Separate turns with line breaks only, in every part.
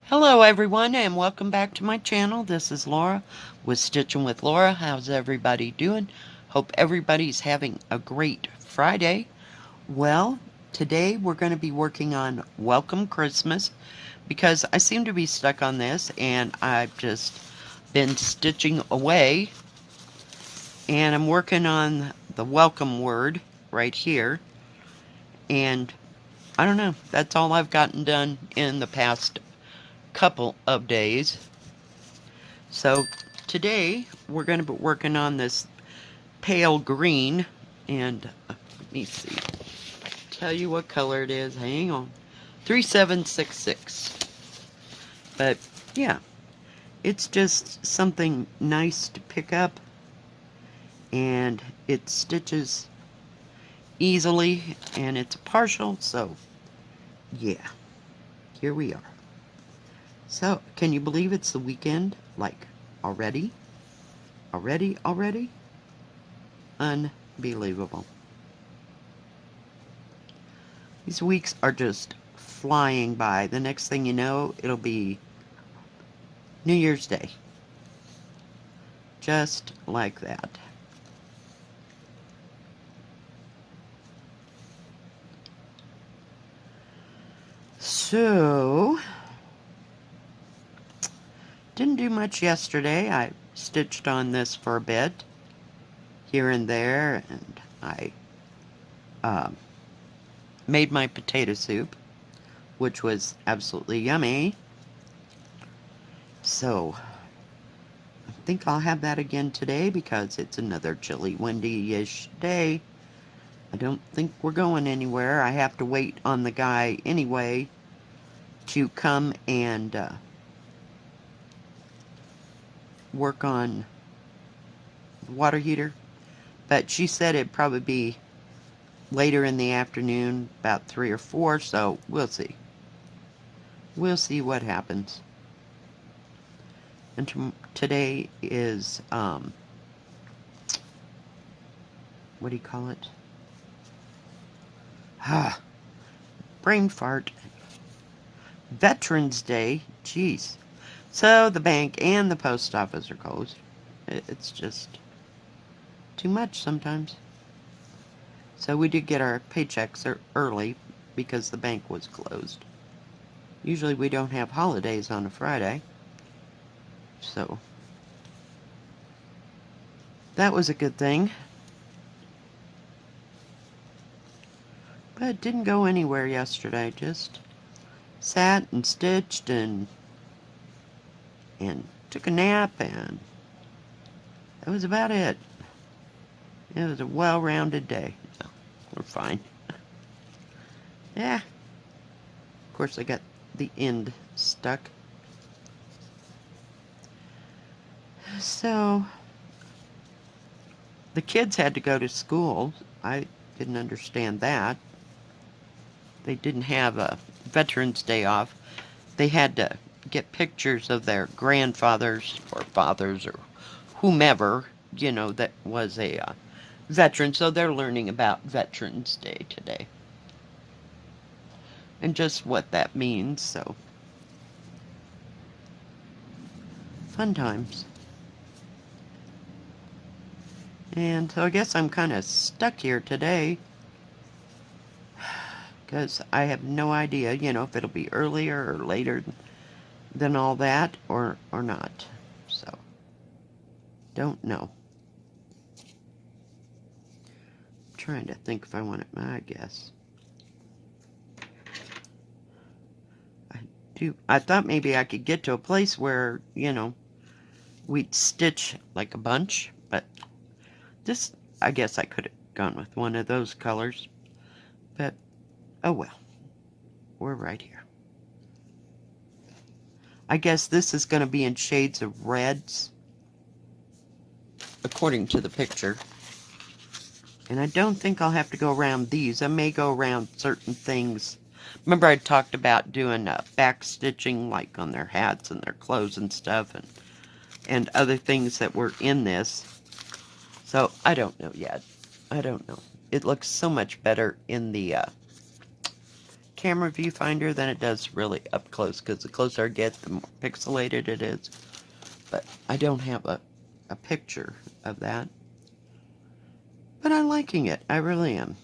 Hello everyone and welcome back to my channel. This is Laura with Stitchin with Laura. How's everybody doing? Hope everybody's having a great Friday. Well, today we're going to be working on Welcome Christmas because I seem to be stuck on this and I've just been stitching away and I'm working on the welcome word right here, and I don't know, that's all I've gotten done in the past couple of days. So today we're going to be working on this pale green, and let me see, tell you what color it is. Hang on. 3766. But yeah, it's just something nice to pick up, and it stitches easily, and it's a partial, so yeah, here we are. So, can you believe it's the weekend? Like, already? Already? Unbelievable. These weeks are just flying by. The next thing you know, it'll be New Year's Day. Just like that. So, didn't do much yesterday. I stitched on this for a bit, here and there, and I made my potato soup, which was absolutely yummy. So, I think I'll have that again today because it's another chilly, windy-ish day. I don't think we're going anywhere. I have to wait on the guy anyway to come and work on the water heater. But she said it'd probably be later in the afternoon, about 3 or 4, so we'll see. We'll see what happens. And today is, what do you call it? Brain fart. Veterans Day. Jeez. So the bank and the post office are closed. It's just too much sometimes. So we did get our paychecks early because the bank was closed. Usually we don't have holidays on a Friday. So that was a good thing. But it didn't go anywhere yesterday. Just sat and stitched and took a nap, and that was about it. It was a well-rounded day. So we're fine. Yeah. Of course I got the end stuck. So the kids had to go to school. I didn't understand that. They didn't have a Veterans Day off. They had to get pictures of their grandfathers or fathers or whomever, that was a veteran. So they're learning about Veterans Day today and just what that means. So fun times. And so I guess I'm kind of stuck here today because I have no idea, if it'll be earlier or later than all that or not. So, don't know. I'm trying to think if I want it, I guess. I thought maybe I could get to a place where, we'd stitch like a bunch, but this, I guess I could have gone with one of those colors. But, oh well. We're right here. I guess this is going to be in shades of reds, according to the picture. And I don't think I'll have to go around these. I may go around certain things. Remember I talked about doing back stitching, like on their hats and their clothes and stuff, and other things that were in this. So I don't know yet. I don't know. It looks so much better in the camera viewfinder than it does really up close, because the closer I get, the more pixelated it is. But I don't have a picture of that. But I'm liking it. I really am.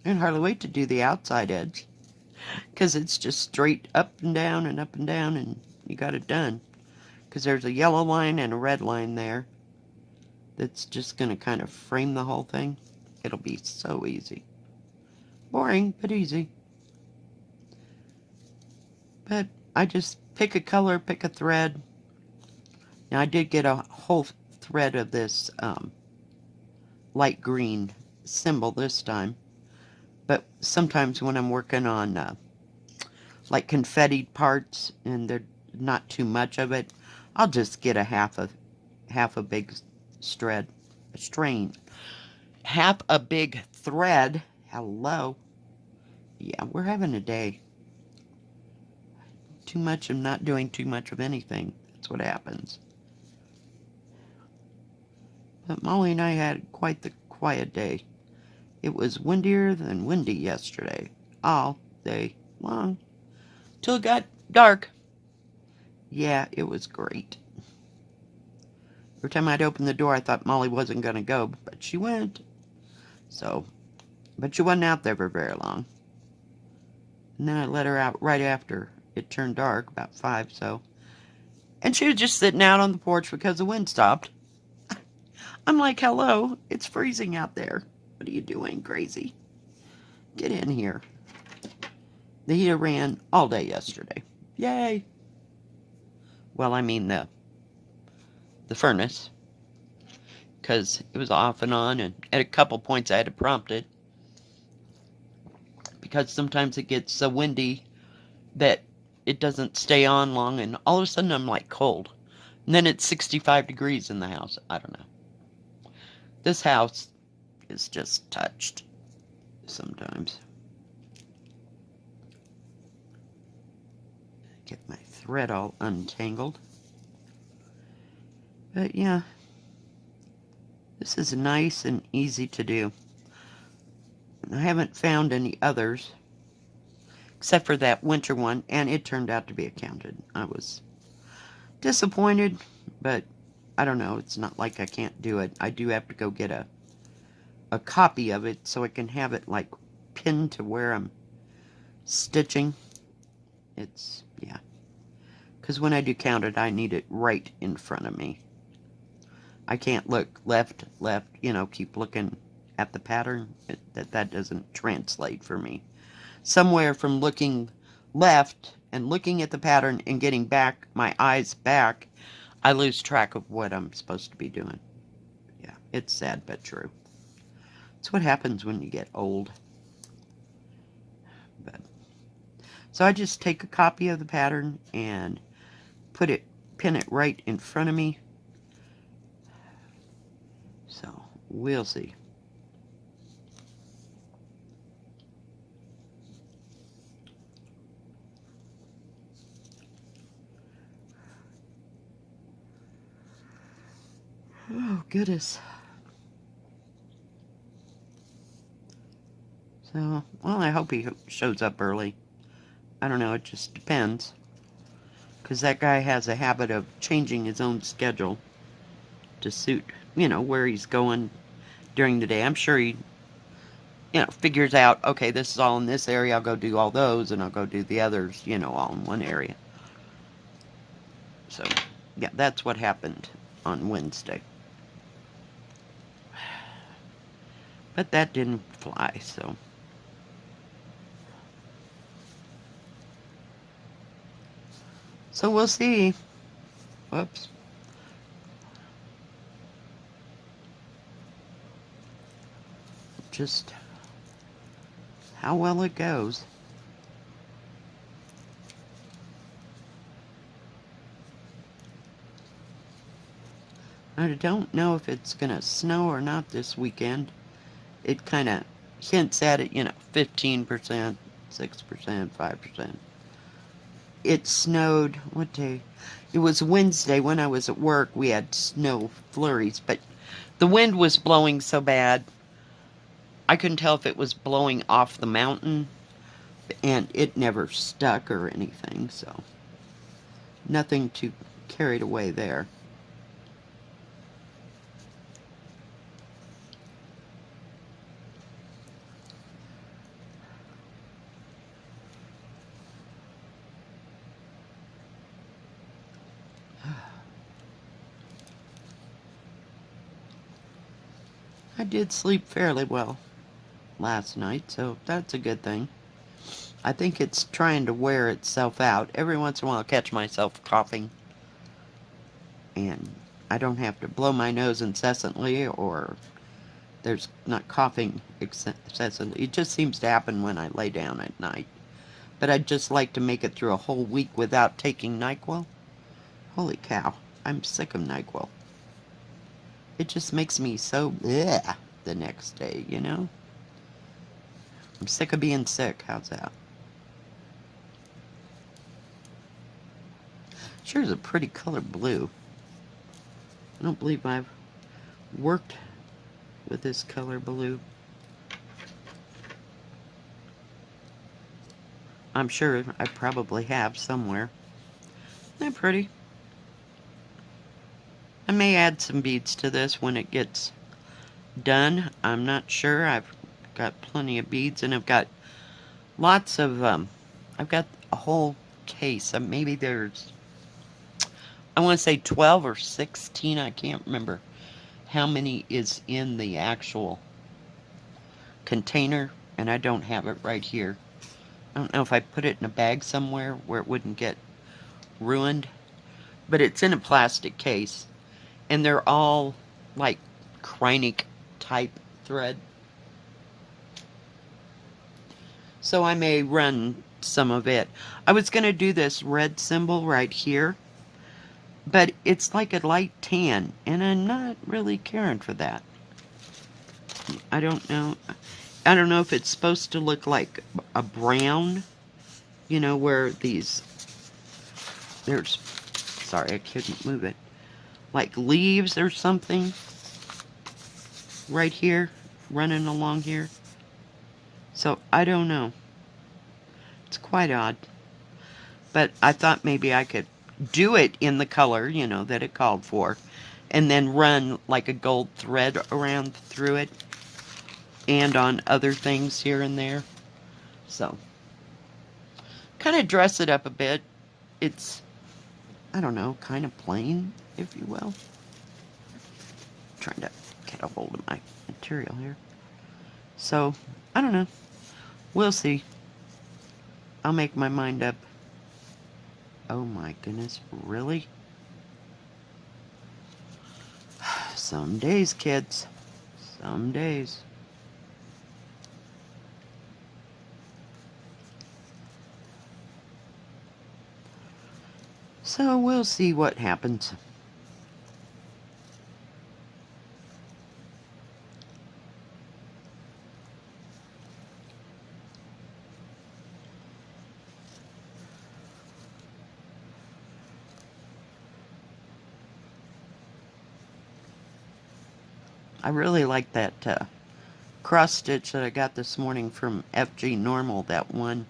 I can hardly wait to do the outside edge, because it's just straight up and down, and you got it done. Because there's a yellow line and a red line there that's just going to kind of frame the whole thing. It'll be so easy. Boring, but easy. But I just pick a color, pick a thread. Now I did get a whole thread of this light green symbol this time. But sometimes when I'm working on like confetti parts and there's not too much of it, I'll just get half a big half a big thread. Hello. Yeah, we're having a day. Too much of not doing too much of anything. That's what happens. But Molly and I had quite the quiet day. It was windier than windy yesterday, all day long, till it got dark. Yeah, it was great. Every time I'd open the door, I thought Molly wasn't going to go, but she went. So, but she wasn't out there for very long. And then I let her out right after it turned dark, about 5, so. And she was just sitting out on the porch because the wind stopped. I'm like, hello, it's freezing out there. What are you doing, crazy? Get in here. The heater ran all day yesterday. Yay! Well, I mean the furnace. Because it was off and on, and at a couple points I had to prompt it. Because sometimes it gets so windy that it doesn't stay on long, and all of a sudden I'm like cold. And then it's 65 degrees in the house. I don't know. This house is just touched sometimes. Get my thread all untangled. But yeah, this is nice and easy to do. I haven't found any others except for that winter one, and it turned out to be accounted. I was disappointed, but I don't know. It's not like I can't do it. I do have to go get a copy of it so I can have it like pinned to where I'm stitching. It's, yeah. Because when I do count it, I need it right in front of me. I can't look left, you know, keep looking at the pattern. That doesn't translate for me. Somewhere from looking left and looking at the pattern and getting back, my eyes back, I lose track of what I'm supposed to be doing. Yeah, it's sad but true. It's what happens when you get old. But, so I just take a copy of the pattern and pin it right in front of me. So, we'll see. Oh, goodness. So, well, I hope he shows up early. I don't know, it just depends. Because that guy has a habit of changing his own schedule to suit, you know, where he's going during the day. I'm sure he, you know, figures out, okay, this is all in this area, I'll go do all those, and I'll go do the others, you know, all in one area. So, yeah, that's what happened on Wednesday. But that didn't fly, so. So we'll see. Whoops. Just how well it goes. I don't know if it's going to snow or not this weekend. It kind of hints at it, you know, 15%, 6%, 5%. It snowed, what day? It was Wednesday when I was at work. We had snow flurries, but the wind was blowing so bad, I couldn't tell if it was blowing off the mountain And it never stuck or anything, so nothing too carried away there. I did sleep fairly well last night, so that's a good thing. I think it's trying to wear itself out. Every once in a while, I catch myself coughing, and I don't have to blow my nose incessantly, or there's not coughing excessively. It just seems to happen when I lay down at night. But I'd just like to make it through a whole week without taking NyQuil. Holy cow, I'm sick of NyQuil. It just makes me so bleh the next day, you know? I'm sick of being sick. How's that? Sure is a pretty color blue. I don't believe I've worked with this color blue. I'm sure I probably have somewhere. Isn't that pretty? I may add some beads to this when it gets done. I'm not sure. I've got plenty of beads, and I've got lots of, I've got a whole case. Maybe there's, I want to say 12 or 16. I can't remember how many is in the actual container, and I don't have it right here. I don't know if I put it in a bag somewhere where it wouldn't get ruined, but it's in a plastic case, and they're all like Kreinik type thread. So I may run some of it. I was going to do this red symbol right here, but it's like a light tan, and I'm not really caring for that. I don't know. I don't know if it's supposed to look like a brown, you know, where there's, sorry, I couldn't move it, like leaves or something right here, running along here. So I don't know. It's quite odd. But I thought maybe I could do it in the color, you know, that it called for, and then run like a gold thread around through it and on other things here and there. So kind of dress it up a bit. It's, I don't know, kind of plain, if you will. Trying to get a hold of my material here. So, I don't know. We'll see. I'll make my mind up. Oh my goodness, really? Some days, kids. Some days. So we'll see what happens. I really like that cross stitch that I got this morning from FG Normal, that one.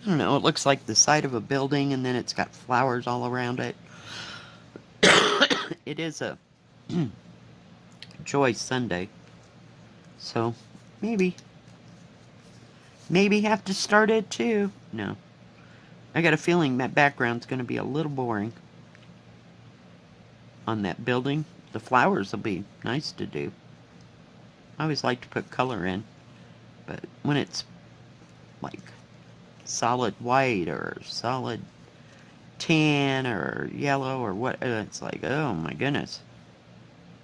I don't know, it looks like the side of a building, and then it's got flowers all around it. It is a Joy Sunday. So, maybe have to start it too. No. I got a feeling that background's going to be a little boring on that building. The flowers will be nice to do. I always like to put color in, but when it's like solid white or solid tan or yellow or what, it's like, oh my goodness.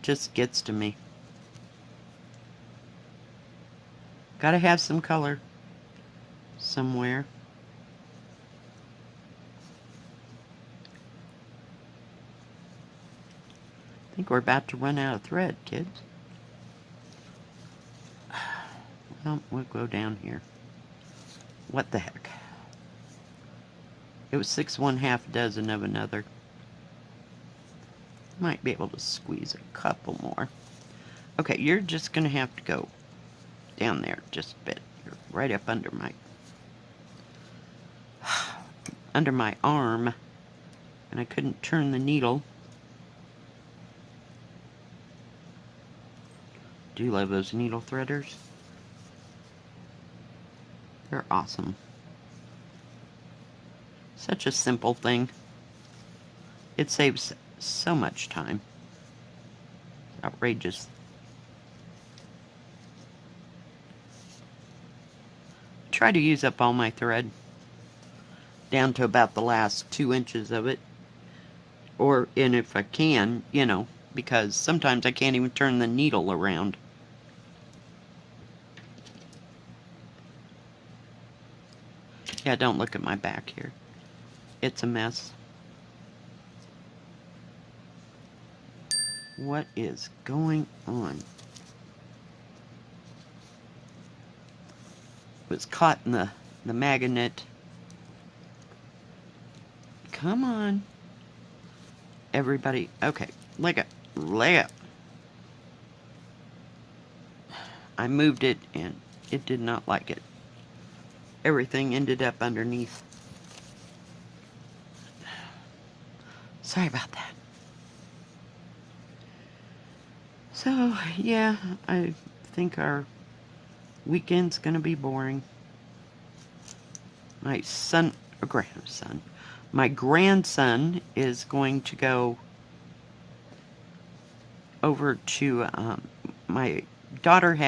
Just gets to me. Gotta have some color somewhere. I think we're about to run out of thread, kids. Well, we'll go down here. What the heck? It was 6 1/2 dozen of another. Might be able to squeeze a couple more. Okay, you're just gonna have to go down there just a bit. You're right up under my under my arm, and I couldn't turn the needle. Do love those needle threaders. They're awesome. Such a simple thing. It saves so much time. Outrageous. Try to use up all my thread down to about the last 2 inches of it. And if I can, you know, because sometimes I can't even turn the needle around. Yeah, don't look at my back here. It's a mess. What is going on? It was caught in the magnet. Come on. Everybody. Okay, leg up. Leg up. I moved it and it did not like it. Everything ended up underneath. Sorry about that. So, yeah, I think our weekend's gonna be boring. My my grandson is going to go over to, my daughter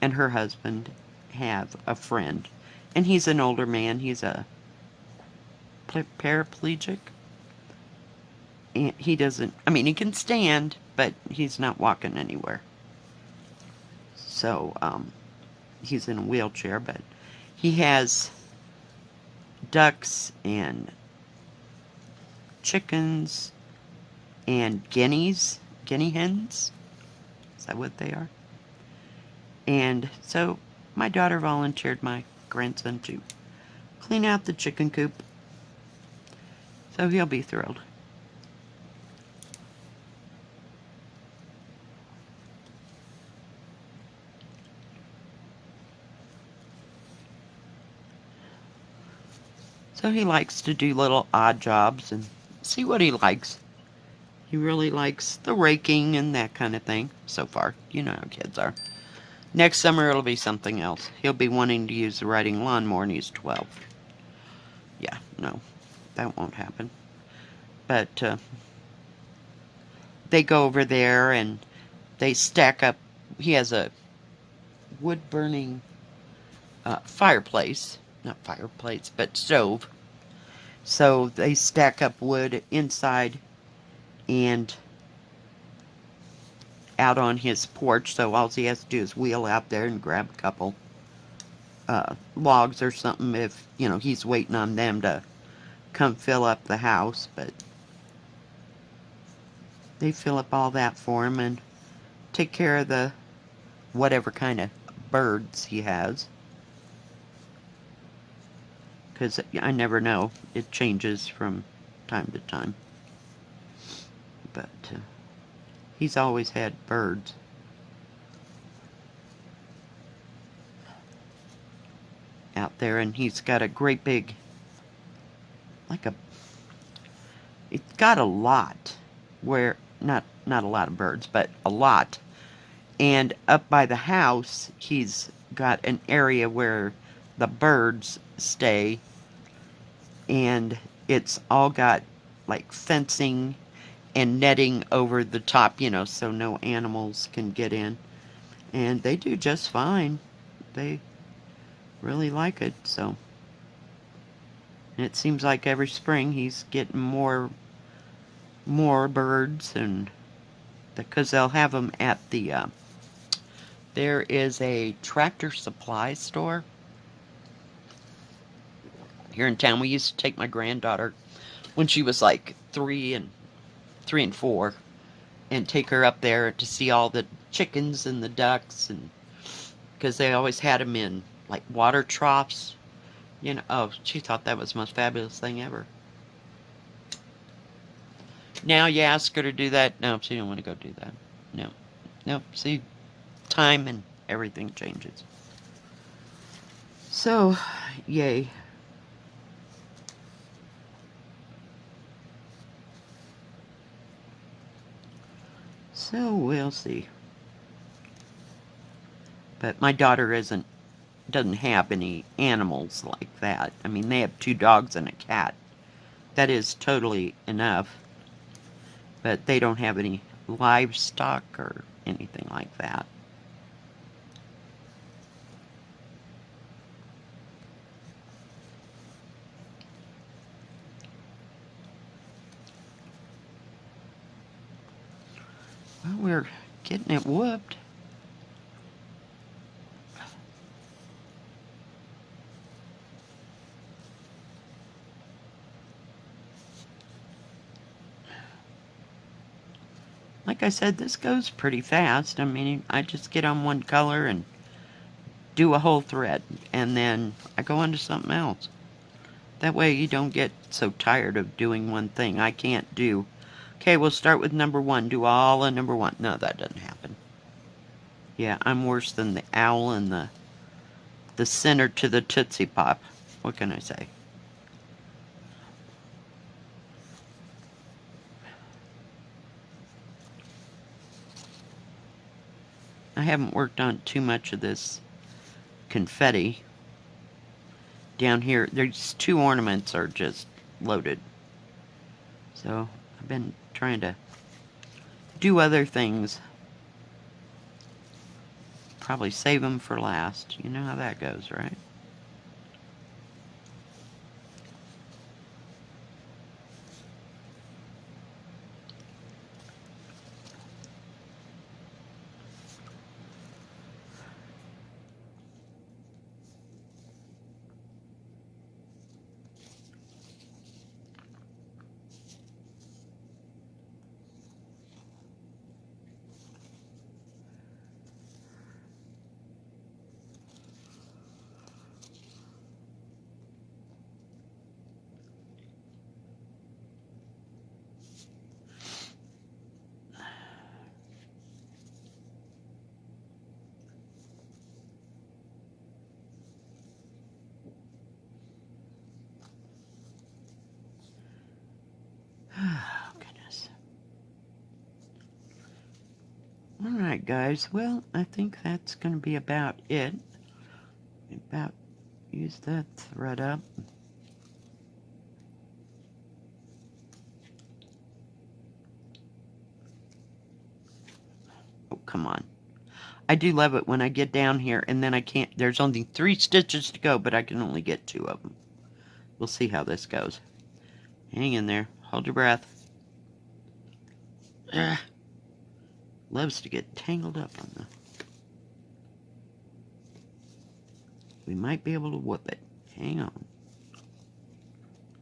and her husband have a friend. And he's an older man. He's a paraplegic. And he doesn't, I mean, he can stand, but he's not walking anywhere. So, he's in a wheelchair, but he has ducks and chickens and guinea hens. Is that what they are? And so my daughter volunteered my grandson to clean out the chicken coop. So he'll be thrilled. So he likes to do little odd jobs and see what he likes. He really likes the raking and that kind of thing so far. You know how kids are. Next summer it'll be something else. He'll be wanting to use the riding lawnmower and he's 12. Yeah, no, that won't happen. But they go over there and they stack up. He has a wood-burning fireplace. Not fireplace, but stove. So they stack up wood inside and out on his porch. So all he has to do is wheel out there and grab a couple logs or something if, you know, he's waiting on them to come fill up the house. But they fill up all that for him and take care of the whatever kind of birds he has. Because I never know. It changes from time to time. But he's always had birds. Out there, and he's got a great big, it's got a lot where, not a lot of birds, but a lot. And up by the house, he's got an area where the birds stay, and it's all got like fencing and netting over the top, you know, so no animals can get in. And they do just fine. They really like it, so. And it seems like every spring he's getting more birds, and because they'll have them at the there is a Tractor Supply store here in town. We used to take my granddaughter when she was like 3 and 4 and take her up there to see all the chickens and the ducks, and because they always had them in like water troughs, you know. Oh, she thought that was the most fabulous thing ever. Now you ask her to do that, no, she don't want to go do that. No, see, time and everything changes. So, yay. So we'll see. But my daughter doesn't have any animals like that. I mean, they have 2 dogs and a cat. That is totally enough. But they don't have any livestock or anything like that. Well, we're getting it whooped. Like I said, this goes pretty fast. I mean, I just get on one color and do a whole thread, and then I go on to something else. That way you don't get so tired of doing one thing. I can't do, okay, we'll start with number 1, do all of number 1. No, that doesn't happen. Yeah, I'm worse than the owl in the center to the Tootsie Pop. What can I say? I haven't worked on too much of this confetti. Down here, there's 2 ornaments are just loaded. So I've been trying to do other things. Probably save them for last. You know how that goes, right? Oh, goodness. Alright, guys. Well, I think that's going to be about it. About use that thread up. Oh, come on. I do love it when I get down here and then I can't, there's only 3 stitches to go, but I can only get 2 of them. We'll see how this goes. Hang in there. Hold your breath. Ugh. Loves to get tangled up on the... We might be able to whoop it. Hang on.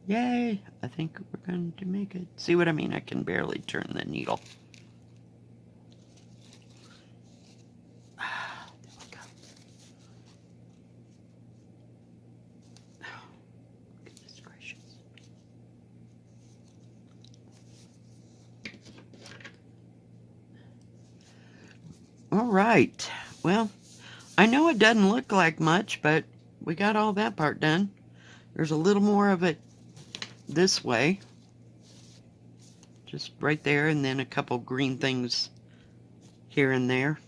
Yay! I think we're going to make it. See what I mean? I can barely turn the needle. There we go. Oh, goodness gracious. All right. Well, I know it doesn't look like much, but we got all that part done. There's a little more of it this way. Just right there, and then a couple green things here and there.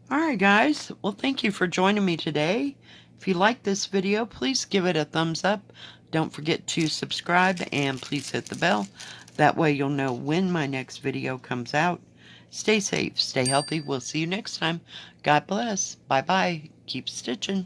Alright guys, well thank you for joining me today. If you like this video, please give it a thumbs up. Don't forget to subscribe and please hit the bell. That way you'll know when my next video comes out. Stay safe, stay healthy. We'll see you next time. God bless. Bye-bye. Keep stitching.